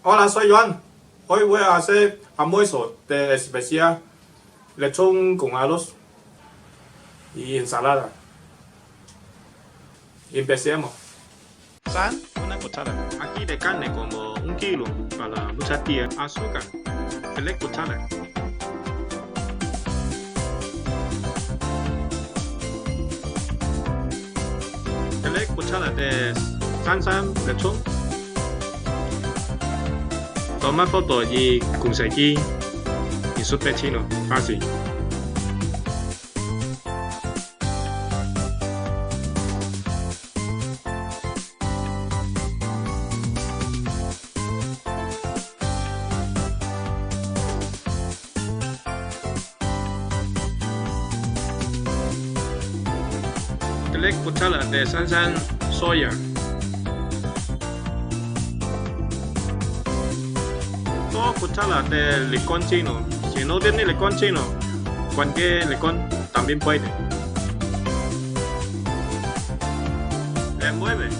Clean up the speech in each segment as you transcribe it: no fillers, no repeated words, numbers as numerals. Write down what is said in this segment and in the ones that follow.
Hola, soy Joan. Hoy voy a hacer almuerzo de especial, lechon con arroz y ensalada. Y empecemos. Sal, una cuchara. Aquí de carne como 1 kilo para muchas días. Azúcar, 3 cucharas. 3 cucharas de salsa lechon. Toma foto y conseguí y súper chino, fácil. Tres cucharas de salsa soya. Dos cucharas de lechon chino. Si no tiene lechon chino, cualquier lechon también puede. Remueve.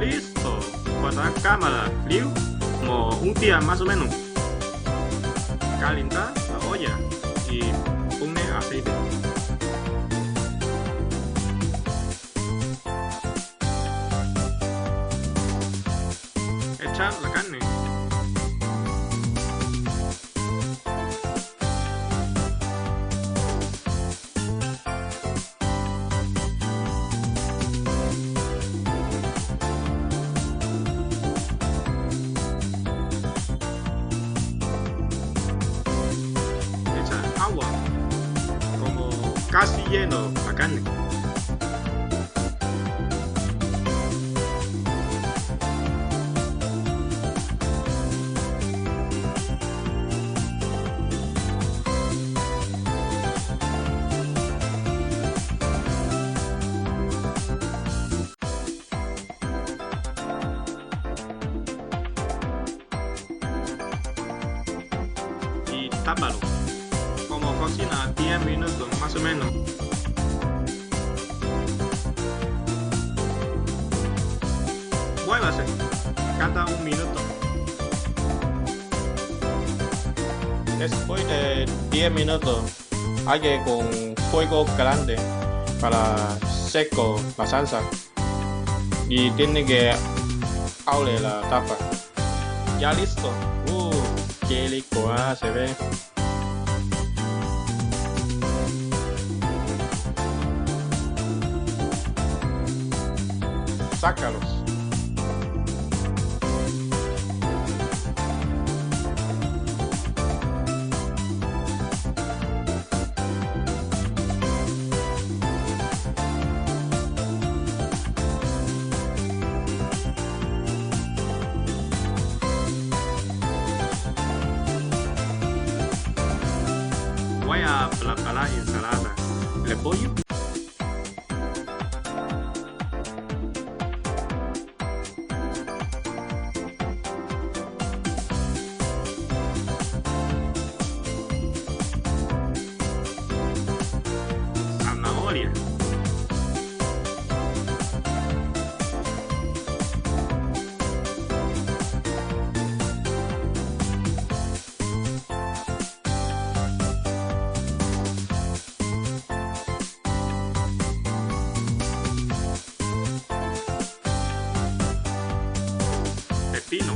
Listo. Guardar cámara, liu, como un día más o menos. Calentar la olla y poner aceite. Echar la carne. Agua, como casi lleno la carne. Y tápalo. Como cocina 10 minutos más o menos. Muévase cada 1 minuto. Después de 10 minutos, hay que con fuego grande para seco la salsa y tiene que abrir la tapa. Ya listo. Qué rico se ve. Sácalos. Voy a preparar ensalada. ¿Le pollo? Zanahoria. Pepino.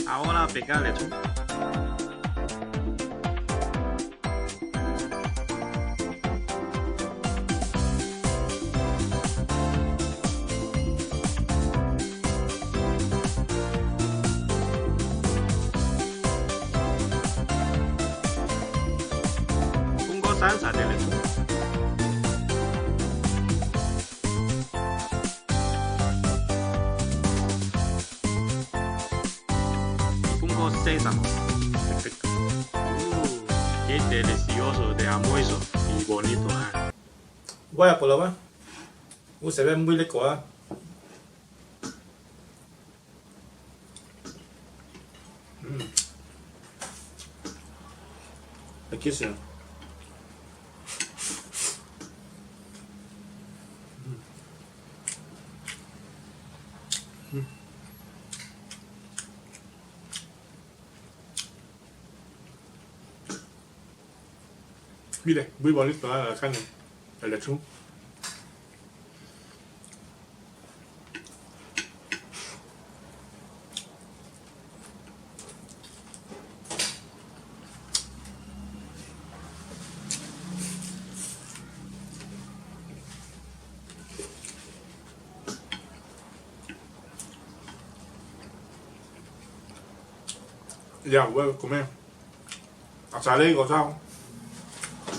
Ahora pegar lechon. salsa de lechon. Pongo sésamo. Perfecto. Qué delicioso de almuerzo y bonito. Voy a probar. Se ve muy rico. Riquísimo. Mire, muy bonito la carne, el lechón. Ya, voy a comer. Hasta luego, chao.